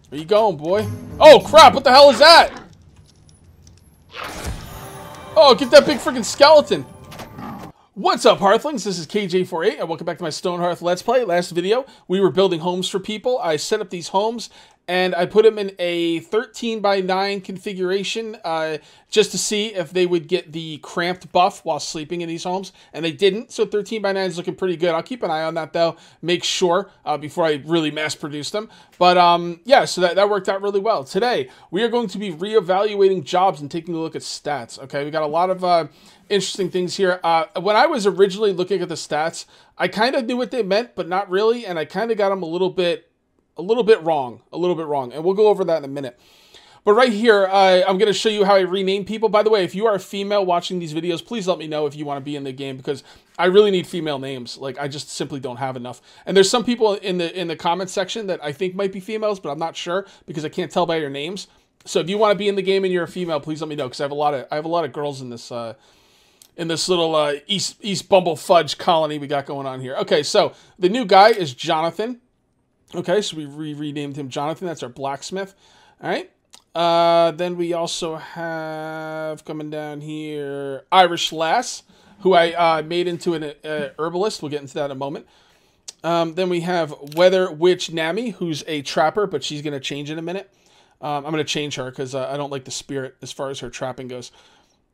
Where you going, boy? Oh, crap. What the hell is that? Oh, get that big freaking skeleton. What's up, Hearthlings? This is KJ48, and welcome back to my Stonehearth Let's Play. Last video, we were building homes for people. I set up these homes, and I put them in a 13:9 configuration just to see if they would get the cramped buff while sleeping in these homes, and they didn't, so 13:9 is looking pretty good. I'll keep an eye on that, though, make sure before I really mass-produce them. But, yeah, so that worked out really well. Today, we are going to be reevaluating jobs and taking a look at stats, okay? We got a lot of interesting things here. When I was originally looking at the stats, I kind of knew what they meant, but not really, and I kind of got them a little bit wrong, and we'll go over that in a minute. But right here, I'm going to show you how I rename people. By the way, if you are a female watching these videos, please let me know if you want to be in the game, because I really need female names. Like, I just simply don't have enough. And there's some people in the comment section that I think might be females, but I'm not sure because I can't tell by your names. So if you want to be in the game and you're a female, please let me know, because I have a lot of girls in this little East Bumble Fudge colony we got going on here. Okay, so the new guy is Jonathan. Okay, so we renamed him Jonathan. That's our blacksmith. All right. Then we also have, coming down here, Irish Lass, who I made into an herbalist. We'll get into that in a moment. Then we have Weather Witch Nami, who's a trapper, but she's going to change in a minute. I'm going to change her because I don't like the spirit as far as her trapping goes.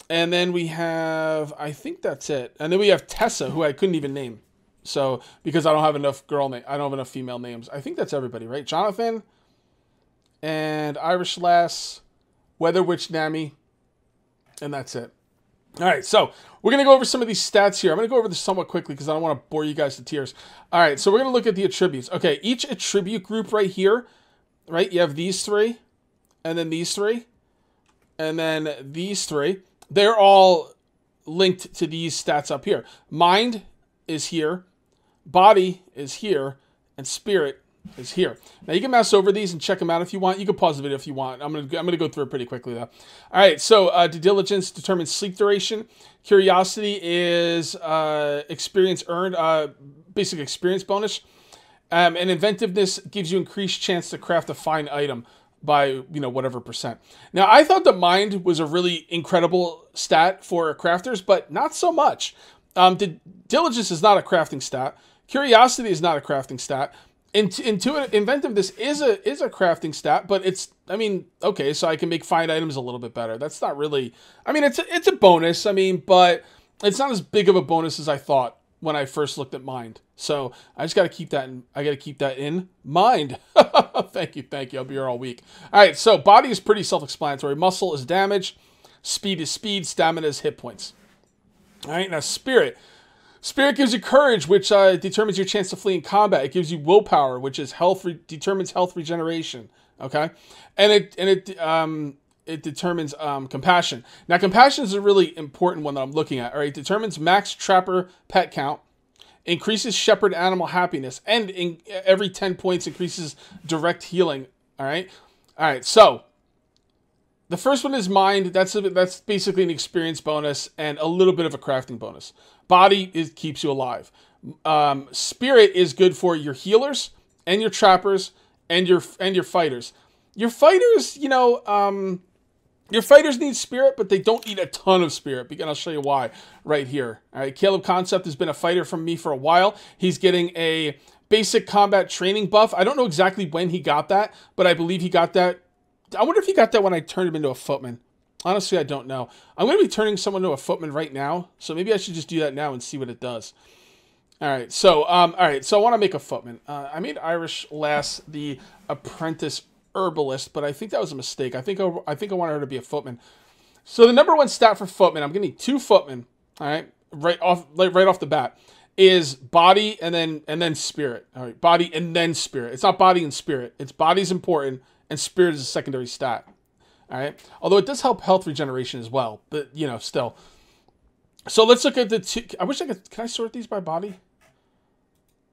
And then we have, I think that's it. And then we have Tessa, who I couldn't even name. So, because I don't have enough I don't have enough female names. I think that's everybody, right? Jonathan and Irish Lass, Weather Witch Nami, and that's it. All right, so we're going to go over some of these stats here. I'm going to go over this somewhat quickly because I don't want to bore you guys to tears. All right, so we're going to look at the attributes. Okay, each attribute group right here, right? You have these three, and then these three, and then these three. They're all linked to these stats up here. Mind is here, body is here, and spirit is here. Now you can mouse over these and check them out if you want. You can pause the video if you want. I'm gonna go through it pretty quickly though. All right, so due diligence determines sleep duration. Curiosity is experience earned, basic experience bonus. And inventiveness gives you increased chance to craft a fine item by, whatever percent. Now, I thought that mind was a really incredible stat for crafters, but not so much. Diligence is not a crafting stat. Curiosity is not a crafting stat. Inventiveness is a crafting stat, but okay, so I can make fine items a little bit better. That's not really, it's a bonus, but it's not as big of a bonus as I thought when I first looked at mind. So I just got to keep that in mind. Thank you. I'll be here all week. All right. So body is pretty self-explanatory. Muscle is damage. Speed is speed. Stamina is hit points. All right. Now spirit. Spirit gives you courage, which determines your chance to flee in combat. It gives you willpower, which is determines health regeneration. Okay. And it determines compassion. Now, compassion is a really important one that I'm looking at. All right, it determines max trapper pet count, increases shepherd animal happiness, and every 10 points increases direct healing. All right, so the first one is mind. That's basically an experience bonus and a little bit of a crafting bonus. Body keeps you alive. Spirit is good for your healers and your trappers and your fighters. Your fighters, your fighters need spirit, but they don't need a ton of spirit, and I'll show you why right here. All right, Caleb Concept has been a fighter from me for a while. He's getting a basic combat training buff. I don't know exactly when he got that, but I believe he got that. I wonder if he got that when I turned him into a footman. Honestly, I don't know. I'm going to be turning someone into a footman right now, so maybe I should just do that now and see what it does. All right, so I want to make a footman. I made Irish Lass the apprentice herbalist, but I think that was a mistake. I think I wanted her to be a footman. So the number one stat for footman, I'm gonna need 2 footmen. All right, right off the bat, is body and then spirit. All right, body and then spirit. It's not body and spirit. It's body's important and spirit is a secondary stat. All right, although it does help health regeneration as well, but still. So let's look at the 2. I wish I could. Can I sort these by body?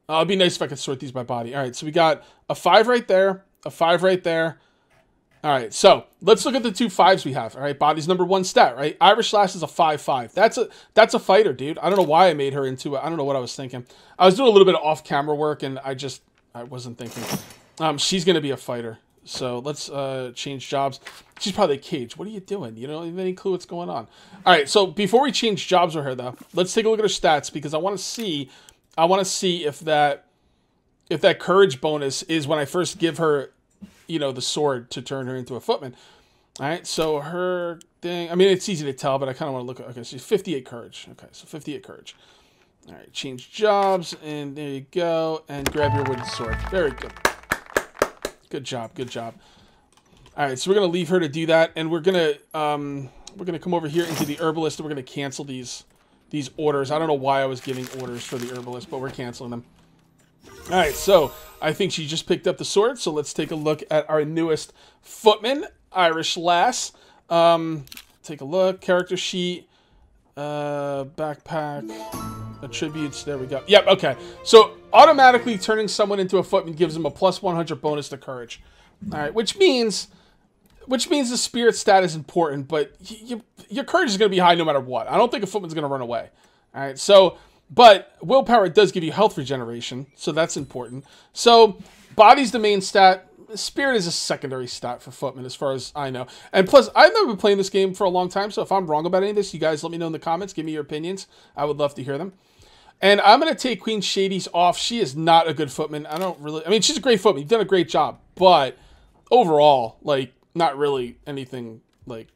It'd be nice if I could sort these by body. All right, so we got a 5 right there. A 5 right there. All right, so let's look at the 2 5s we have. All right, body's number 1 stat, right? Irish Lass is a 5/5. That's a fighter, dude. I don't know why I made her into it. I don't know what I was thinking. I was doing a little bit of off-camera work, and I wasn't thinking. She's gonna be a fighter. So let's change jobs. She's probably a cage. What are you doing? You don't have any clue what's going on. All right, so before we change jobs with her, though, let's take a look at her stats because I want to see if that courage bonus is when I first give her, you know, the sword to turn her into a footman. All right, so her thing, I mean, it's easy to tell, but I kind of want to look at, okay, she's 58 courage. Okay, so 58 courage. All right, change jobs, and there you go, and grab your wooden sword. Very good. Good job, good job. All right, so we're going to leave her to do that, and we're going to come over here into the herbalist, and we're going to cancel these orders. I don't know why I was giving orders for the herbalist, but we're canceling them. All right, so I think she just picked up the sword, so let's take a look at our newest footman, Irish Lass. Take a look. Character sheet. Backpack. Attributes. There we go. Yep, okay. So automatically turning someone into a footman gives them a plus 100 bonus to courage. All right, which means the spirit stat is important, but your courage is going to be high no matter what. I don't think a footman's going to run away. All right, so... But willpower does give you health regeneration, so that's important. So body's the main stat. Spirit is a secondary stat for footman, as far as I know. And plus, I've never been playing this game for a long time, so if I'm wrong about any of this, you guys let me know in the comments. Give me your opinions. I would love to hear them. And I'm going to take Queen Shady's off. She is not a good footman. I mean, she's a great footman. You've done a great job. But overall, like, not really anything, like,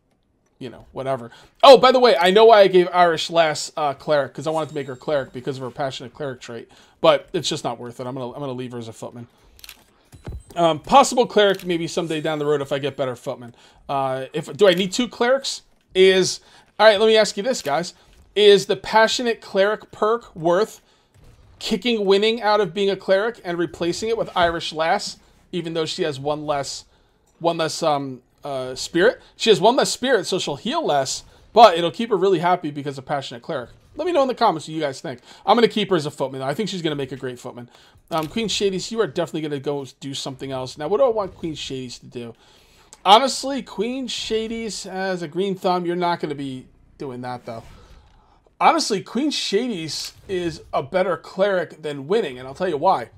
you know, whatever. Oh, by the way, I know why I gave Irish Lass cleric, because I wanted to make her cleric because of her passionate cleric trait, but it's just not worth it. I'm gonna leave her as a footman. Possible cleric maybe someday down the road if I get better footmen. Do I need 2 clerics? All right, let me ask you this, guys. Is the passionate cleric perk worth kicking winning out of being a cleric and replacing it with Irish Lass, even though she has one less spirit? She has 1 less spirit, so she'll heal less, but it'll keep her really happy because of passionate cleric. Let me know in the comments what you guys think. I'm going to keep her as a footman, though. I think she's going to make a great footman. Queen Shady's, you are definitely going to go do something else. Now, what do I want Queen Shady's to do? Honestly, Queen Shady's has a green thumb. You're not going to be doing that, though. Honestly, Queen Shady's is a better cleric than winning, and I'll tell you why.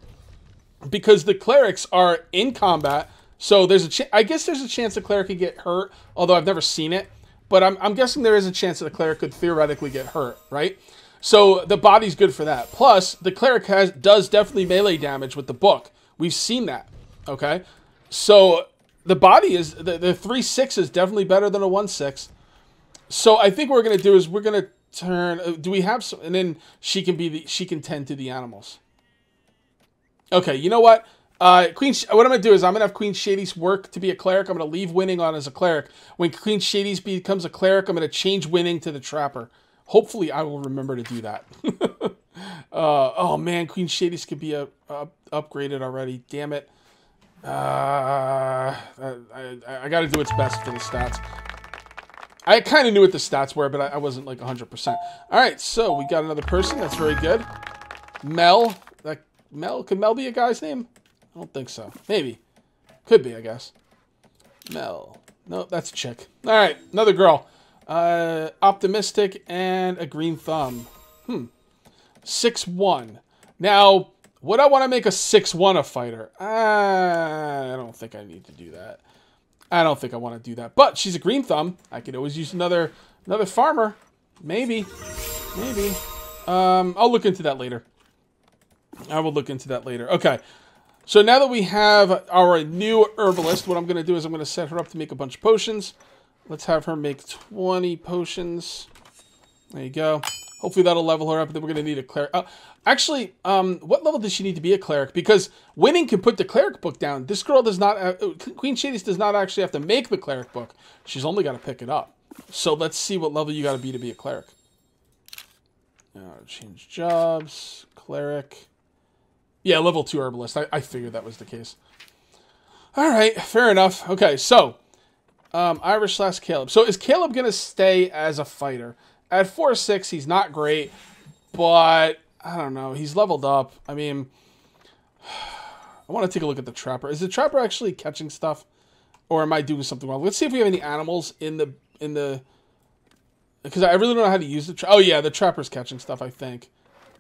Because the clerics are in combat, so there's I guess there's a chance the cleric could get hurt, although I've never seen it. But I'm guessing there is a chance that the cleric could theoretically get hurt, right? So the body's good for that. Plus, the cleric does definitely melee damage with the book. We've seen that, okay? So the body is, the 3/6 is definitely better than a 1/6. So I think what we're going to do is we're going to turn, do we have some, and then she can tend to the animals. Okay, you know what? What I'm going to do is I'm going to have Queen Shady's work to be a cleric. I'm going to leave winning on as a cleric. When Queen Shady's becomes a cleric, I'm going to change winning to the trapper. Hopefully, I will remember to do that. Oh, man, Queen Shady's could be upgraded already. Damn it. I got to do its best for the stats. I kind of knew what the stats were, but I wasn't like 100%. All right, so we got another person. That's very good. Mel. Could Mel be a guy's name? I don't think so. Maybe. Could be, I guess. Mel. No, that's a chick. All right, another girl. Optimistic and a green thumb. 6'1". Now, would I want to make a 6'1" a fighter? I don't think I need to do that. I don't think I want to do that. But she's a green thumb. I could always use another farmer. Maybe. I'll look into that later. I will look into that later. Okay. So now that we have our new herbalist, what I'm going to do is I'm going to set her up to make a bunch of potions. Let's have her make 20 potions. There you go. Hopefully that'll level her up. Then we're going to need a cleric. Actually, what level does she need to be a cleric? Because winning can put the cleric book down. This girl does not... Queen Shady's does not actually have to make the cleric book. She's only got to pick it up. So let's see what level you got to be a cleric. Change jobs. Cleric. Yeah, level 2 herbalist. I figured that was the case. All right, fair enough. Okay, so Irish / Caleb. So is Caleb going to stay as a fighter? At 4/6, he's not great, but I don't know. He's leveled up. I mean, I want to take a look at the trapper. Is the trapper actually catching stuff, or am I doing something wrong? Let's see if we have any animals in the. Because I really don't know how to use the. Oh yeah, the trapper's catching stuff. I think.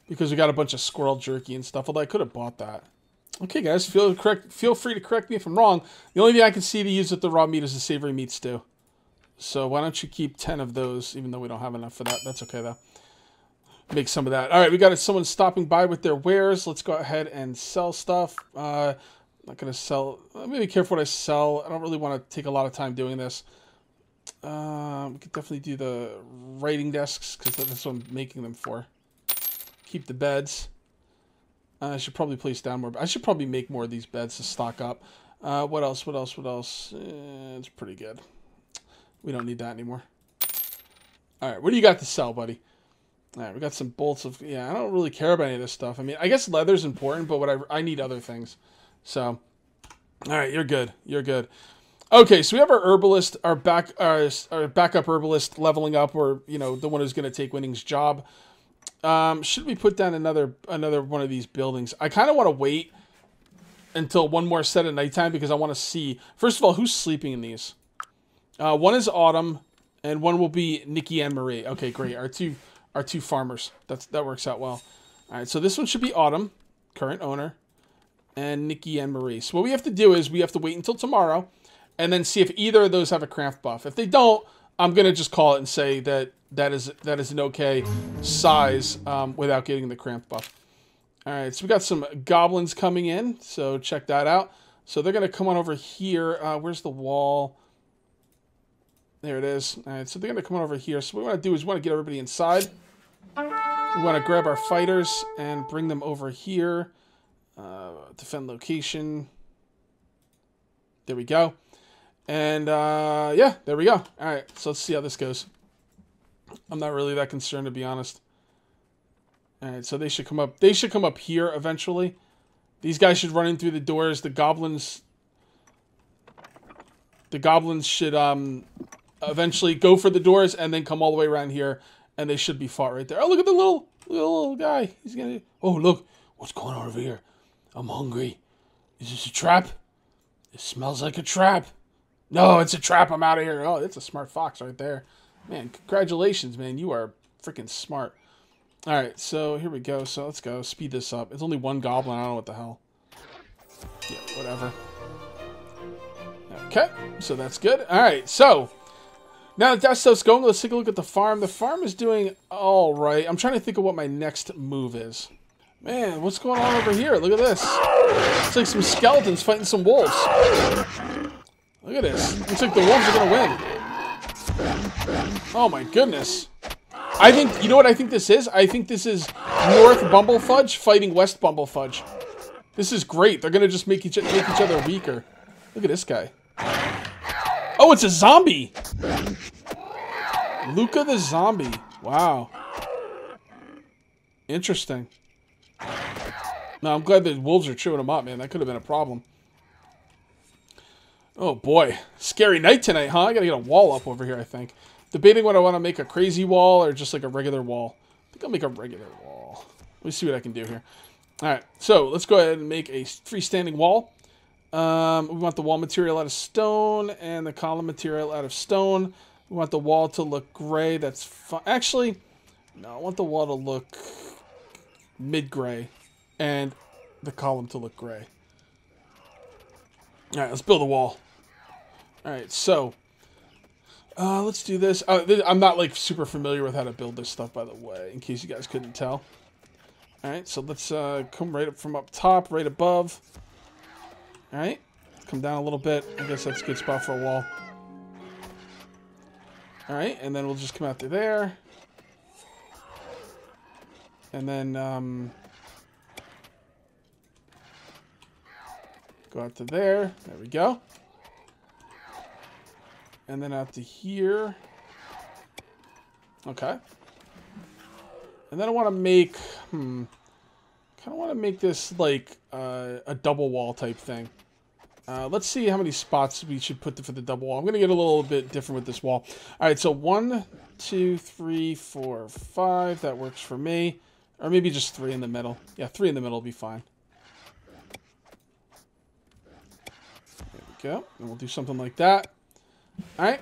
Because we got a bunch of squirrel jerky and stuff. Although I could have bought that. Okay, guys, feel free to correct me if I'm wrong. The only thing I can see to use with the raw meat is the savory meat stew. So why don't you keep 10 of those, even though we don't have enough for that. That's okay, though. Make some of that. All right, we got someone stopping by with their wares. Let's go ahead and sell stuff. I'm not going to sell. Let me be careful what I sell. I don't really want to take a lot of time doing this. We could definitely do the writing desks, because that's what I'm making them for. Keep the beds. I should probably place down more. I should probably make more of these beds to stock up. What else? What else? What else? It's pretty good. We don't need that anymore. All right, what do you got to sell, buddy? All right, we got some bolts of... Yeah, I don't really care about any of this stuff. I mean, I guess leather's important, but I need other things. So, all right, you're good. You're good. Okay, so we have our herbalist, our backup herbalist leveling up, or, you know, the one who's going to take Winning's job. Should we put down another one of these buildings? I kind of want to wait until one more set at nighttime, because I want to see... First of all, who's sleeping in these? One is Autumn, and one will be Nikki and Marie. Okay, great. Our two farmers. That works out well. All right, so this one should be Autumn, current owner, and Nikki and Marie. So what we have to do is we have to wait until tomorrow, and then see if either of those have a craft buff. If they don't, I'm gonna just call it and say that is an okay size without getting the craft buff. All right, so we got some goblins coming in, so check that out. So they're gonna come on over here. Where's the wall? There it is. All right, so they're going to come on over here. So what we want to do is we want to get everybody inside. We want to grab our fighters and bring them over here. Defend location. There we go. And, yeah, there we go. All right, so let's see how this goes. I'm not really that concerned, to be honest. All right, so they should come up. They should come up here eventually. These guys should run in through the doors. The goblins should, eventually go for the doors and then come all the way around here, and they should be fought right there. Oh, look at the little guy. He's gonna... Oh, look. What's going on over here? I'm hungry. Is this a trap? It smells like a trap. No, it's a trap. I'm out of here. Oh, it's a smart fox right there. Man, congratulations, man. You are freaking smart. All right, so here we go. So let's go. Speed this up. It's only one goblin. I don't know what the hell. Yeah, whatever. Okay, so that's good. All right, so... Now that that stuff's going, let's take a look at the farm. The farm is doing all right. I'm trying to think of what my next move is. Man, what's going on over here? Look at this. It's like some skeletons fighting some wolves. Look at this. Looks like the wolves are going to win. Oh my goodness. I think, you know what I think this is? I think this is North Bumblefudge fighting West Bumblefudge. This is great. They're going to just make each other weaker. Look at this guy. Oh, it's a zombie! Luca the zombie. Wow. Interesting. No, I'm glad the wolves are chewing him up, man. That could have been a problem. Oh, boy. Scary night tonight, huh? I gotta get a wall up over here, I think. Debating whether I want to make a crazy wall or just like a regular wall. I think I'll make a regular wall. Let me see what I can do here. Alright, so let's go ahead and make a freestanding wall. We want the wall material out of stone and the column material out of stone. We want the wall to look gray. That's fine. Actually, no, I want the wall to look mid-gray and the column to look gray. All right, let's build a wall. All right, so let's do this. I'm not like super familiar with how to build this stuff, by the way, in case you guys couldn't tell. All right, so let's come right up from up top, right above. All right, come down a little bit. I guess that's a good spot for a wall. All right, and then we'll just come out through there. And then go out to there. There we go. And then out to here. Okay. And then I want to make, kind of want to make this like a double wall type thing. Let's see how many spots we should put for the double wall. I'm going to get a little bit different with this wall. All right, so 1, 2, 3, 4, 5. That works for me. Or maybe just 3 in the middle. Yeah, 3 in the middle will be fine. There we go. And we'll do something like that. All right.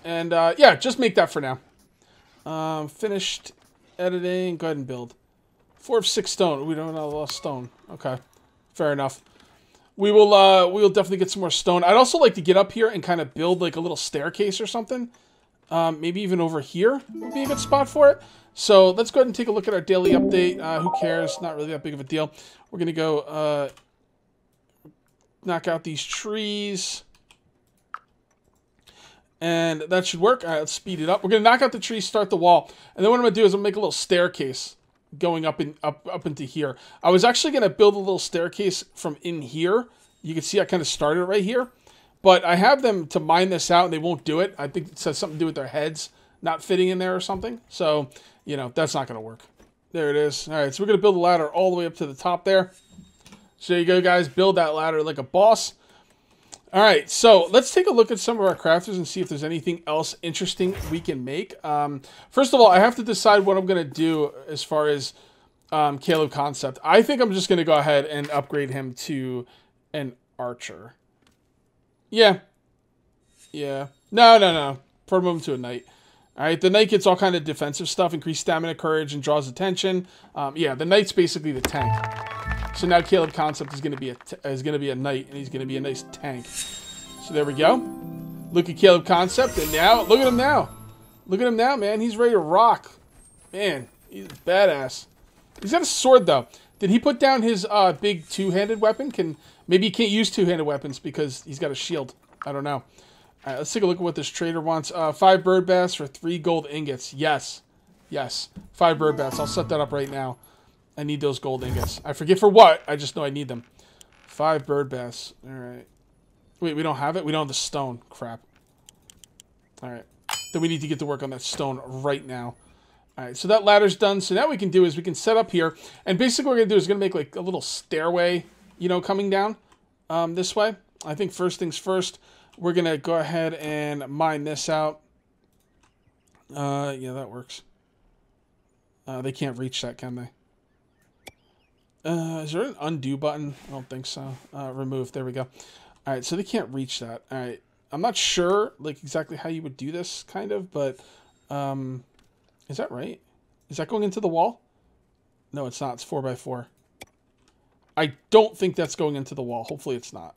And, yeah, just make that for now. Finished editing. Go ahead and build. 4 of 6 stone. We don't have a lot of stone. Okay. Fair enough. We will definitely get some more stone. I'd also like to get up here and kind of build like a little staircase or something. Maybe even over here would be a good spot for it. So let's go ahead and take a look at our daily update. Who cares? Not really that big of a deal. We're going to go knock out these trees. And that should work. All right, let's speed it up. We're going to knock out the trees, start the wall. And then what I'm going to do is I'm going to make a little staircase going up into here. I was actually going to build a little staircase from in here. You can see I kind of started right here. But I have them to mine this out, and they won't do it. I think it has something to do with their heads not fitting in there or something. So, you know, that's not going to work. There it is. All right, so we're going to build a ladder all the way up to the top there. So there you go, guys. Build that ladder like a boss. All right, so let's take a look at some of our crafters and see if there's anything else interesting we can make. First of all, I have to decide what I'm going to do as far as Caleb Concept. I think I'm just going to go ahead and upgrade him to an archer. Yeah. No. Promote him to a knight. All right, the knight gets all kind of defensive stuff, increased stamina, courage, and draws attention. Yeah, the knight's basically the tank. So now Caleb Concept is going to be a knight, and he's going to be a nice tank. So there we go. Look at Caleb Concept, and now look at him now. Look at him now, man. He's ready to rock. Man, he's badass. He's got a sword though. Did he put down his big two-handed weapon? Maybe he can't use two-handed weapons because he's got a shield. I don't know. All right, let's take a look at what this trader wants. 5 bird baths for 3 gold ingots. Yes. 5 bird baths. I'll set that up right now. I need those gold ingots. I forget for what. I just know I need them. 5 bird baths. All right. Wait, we don't have it? We don't have the stone. Crap. All right. Then we need to get to work on that stone right now. All right, so that ladder's done. So now what we can do is we can set up here. And basically what we're going to do is going to make like a little stairway, you know, coming down this way. I think first things first, we're going to go ahead and mine this out. Yeah, that works. They can't reach that, can they? Is there an undo button? I don't think so. Remove. There we go. All right, so they can't reach that. All right. I'm not sure like exactly how you would do this kind of, but is that right? Is that going into the wall? No, it's not. It's 4x4. I don't think that's going into the wall. Hopefully it's not.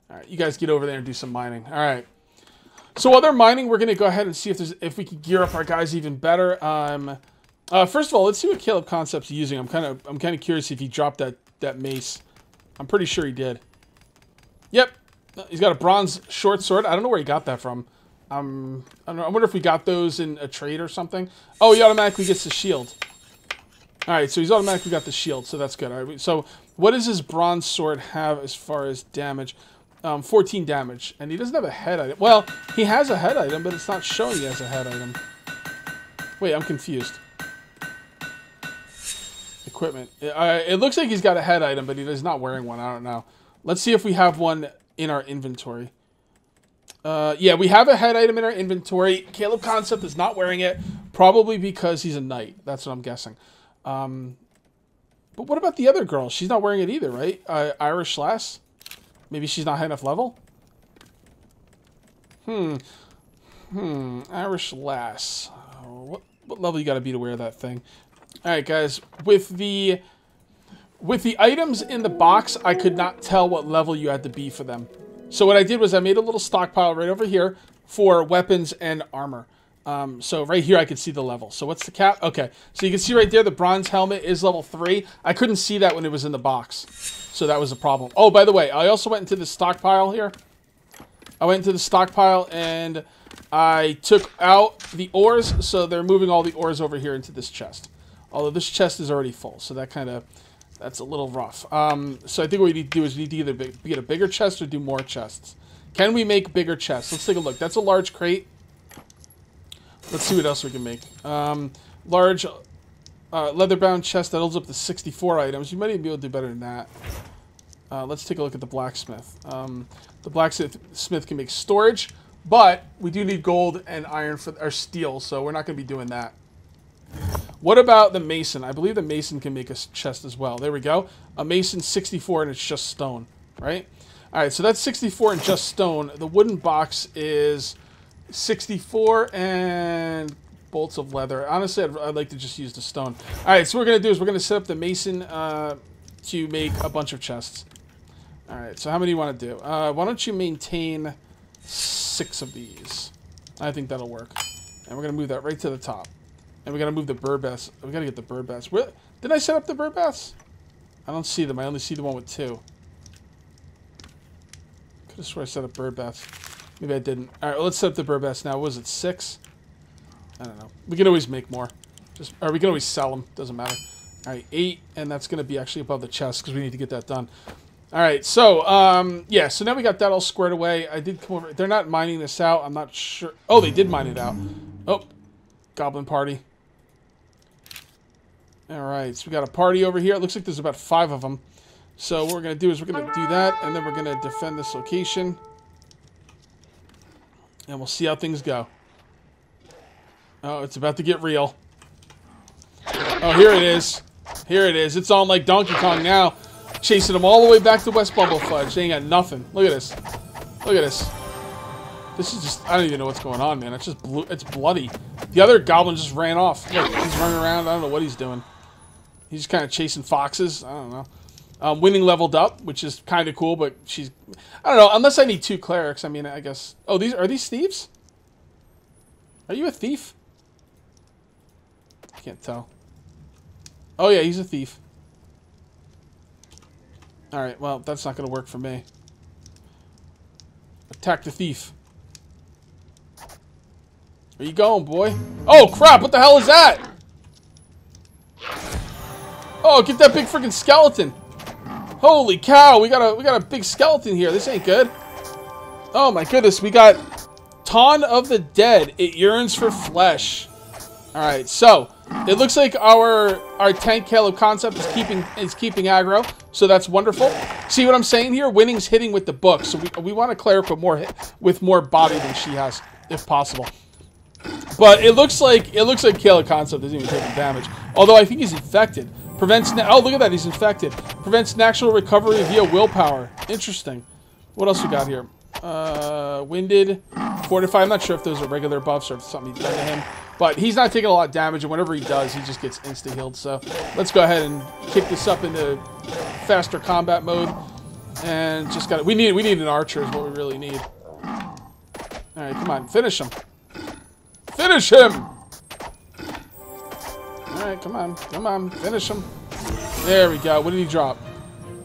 All right, you guys get over there and do some mining. All right. So while they're mining, we're going to go ahead and see if we can gear up our guys even better. First of all, let's see what Caleb Concept's using. I'm kind of curious if he dropped that mace. I'm pretty sure he did. Yep. He's got a bronze short sword. I don't know where he got that from. I don't know. I wonder if we got those in a trade or something. Oh, he automatically gets the shield. All right, so he's automatically got the shield, so that's good. All right, so what does his bronze sword have as far as damage? 14 damage, and he doesn't have a head item. Well, he has a head item, but it's not showing he has a head item. Wait, I'm confused. Equipment. It looks like he's got a head item, but he's not wearing one. I don't know. Let's see if we have one in our inventory. Yeah, we have a head item in our inventory. Caleb Concept is not wearing it, probably because he's a knight. That's what I'm guessing. But what about the other girl? She's not wearing it either, right? Irish Lass? Maybe she's not high enough level? Irish Lass. What level you gotta be to wear that thing? Alright, guys. With the items in the box, I could not tell what level you had to be for them. So what I did was I made a little stockpile right over here for weapons and armor. So right here I could see the level. So what's the cap? Okay, so you can see right there the bronze helmet is level 3. I couldn't see that when it was in the box. So that was a problem. Oh, by the way, I also went into the stockpile here. I went into the stockpile and I took out the ores. So they're moving all the ores over here into this chest. Although this chest is already full. So that's a little rough. So I think what we need to do is we need to either get a bigger chest or do more chests. Can we make bigger chests? Let's take a look. That's a large crate. Let's see what else we can make. Large leather-bound chest that holds up to 64 items. You might even be able to do better than that. Let's take a look at the blacksmith. The blacksmith can make storage, but we do need gold and iron for our steel, so we're not going to be doing that. What about the mason? I believe the mason can make a chest as well. There we go. A mason 64 and it's just stone, right? All right, so that's 64 and just stone. The wooden box is 64 and bolts of leather. Honestly, I'd like to just use the stone. All right, so what we're going to do is we're going to set up the mason to make a bunch of chests. Alright, so how many do you want to do? Why don't you maintain 6 of these? I think that'll work. And we're going to move that right to the top. And we got to move the bird baths. We got to get the bird baths. Where, did I set up the bird baths? I don't see them. I only see the one with 2. Could have sworn I set up bird baths. Maybe I didn't. Alright, well, let's set up the bird baths now. What was it, 6? I don't know. We can always make more. Or we can always sell them. Doesn't matter. Alright, 8. And that's going to be actually above the chest because we need to get that done. Alright, so, yeah, so now we got that all squared away. I did come over. They're not mining this out. I'm not sure. Oh, they did mine it out. Oh, goblin party. Alright, so we got a party over here. It looks like there's about 5 of them. So what we're going to do is we're going to do that, and then we're going to defend this location. And we'll see how things go. Oh, it's about to get real. Oh, here it is. Here it is. It's on like Donkey Kong now. Chasing them all the way back to West Bumblefudge. They ain't got nothing. Look at this. Look at this. This is just... I don't even know what's going on, man. It's just it's bloody. The other goblin just ran off. Look, he's running around. I don't know what he's doing. He's just kind of chasing foxes. I don't know. Winning leveled up, which is kind of cool, but she's... I don't know. Unless I need 2 clerics. I mean, I guess... Oh, are these thieves? Are you a thief? I can't tell. Oh, yeah, he's a thief. Alright, well, that's not going to work for me. Attack the thief. Where you going, boy? Oh, crap! What the hell is that? Oh, get that big freaking skeleton! Holy cow! We got a big skeleton here. This ain't good. Oh my goodness! We got Ton of the Dead. It yearns for flesh. All right, so it looks like our tank Caleb concept is keeping aggro, so that's wonderful. See what I'm saying here? Winning's hitting with the book, so we want a cleric with more body than she has, if possible. But it looks like Caleb concept isn't even taking damage. Although I think he's infected. Prevents... Oh, look at that. He's infected. Prevents natural recovery via willpower. Interesting. What else we got here? Winded. Fortify. I'm not sure if those are regular buffs or if something he's done to him. But he's not taking a lot of damage, and whenever he does, he just gets insta-healed. So let's go ahead and kick this up into faster combat mode. And just got... We need an archer is what we really need. Alright, come on. Finish him. Finish him! Alright, come on. Come on. Finish him. There we go. What did he drop?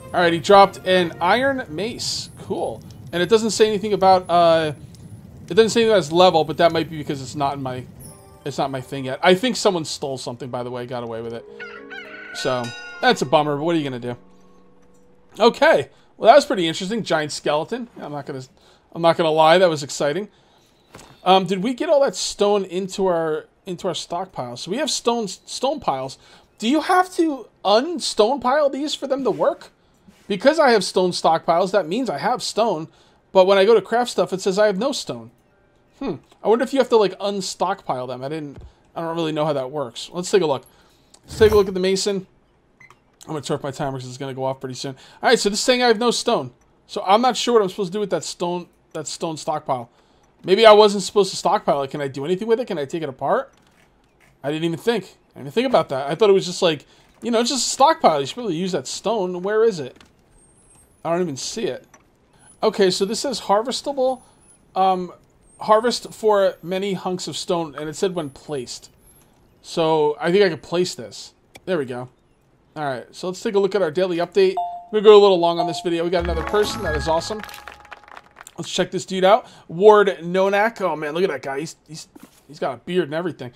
Alright, he dropped an iron mace. Cool. And it doesn't say anything about, it doesn't say anything about his level, but that might be because it's not my thing yet. I think someone stole something, by the way, got away with it. So, that's a bummer, but what are you going to do? Okay. Well, that was pretty interesting. Giant skeleton. I'm not gonna lie, that was exciting. Did we get all that stone into our stockpile? So we have stone piles. Do you have to unstone pile these for them to work? Because I have stone stockpiles, that means I have stone. But when I go to craft stuff, it says I have no stone. I wonder if you have to like unstockpile them. I don't really know how that works. Let's take a look. Let's take a look at the mason. I'm gonna turn off my timer because it's gonna go off pretty soon. All right, so this is saying I have no stone. So I'm not sure what I'm supposed to do with that stone stockpile. Maybe I wasn't supposed to stockpile it. Can I do anything with it? Can I take it apart? I didn't even think. I didn't even think about that. I thought it was just like, you know, it's just a stockpile. You should really use that stone. Where is it? I don't even see it. Okay, so this says harvestable. Harvest for many hunks of stone, and it said when placed. So I think I could place this. There we go. All right, so let's take a look at our daily update. We're going to go a little long on this video. We got another person. That is awesome. Let's check this dude out. Ward Nonak. Oh, man, look at that guy. He's got a beard and everything.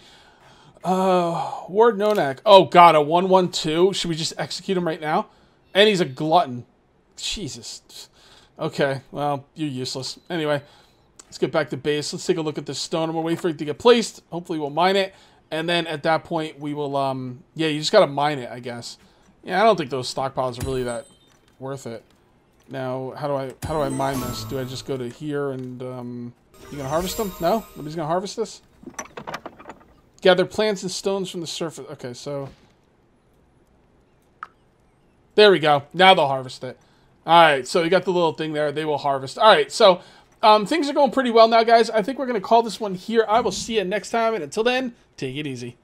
Ward Nonak. Oh, God, a 112. Should we just execute him right now? And he's a glutton. Jesus. Okay, well, you're useless. Anyway, let's get back to base. Let's take a look at this stone. I'm going to wait for it to get placed. Hopefully we'll mine it. And then at that point, we will, yeah, you just got to mine it, I guess. Yeah, I don't think those stockpiles are really that worth it. Now, how do I mine this? Do I just go to here and, you gonna harvest them? No? Nobody's gonna harvest this? Gather plants and stones from the surface. Okay, so... There we go. Now they'll harvest it. Alright, so you got the little thing there. They will harvest. Alright, so, things are going pretty well now, guys. I think we're gonna call this one here. I will see you next time, and until then, take it easy.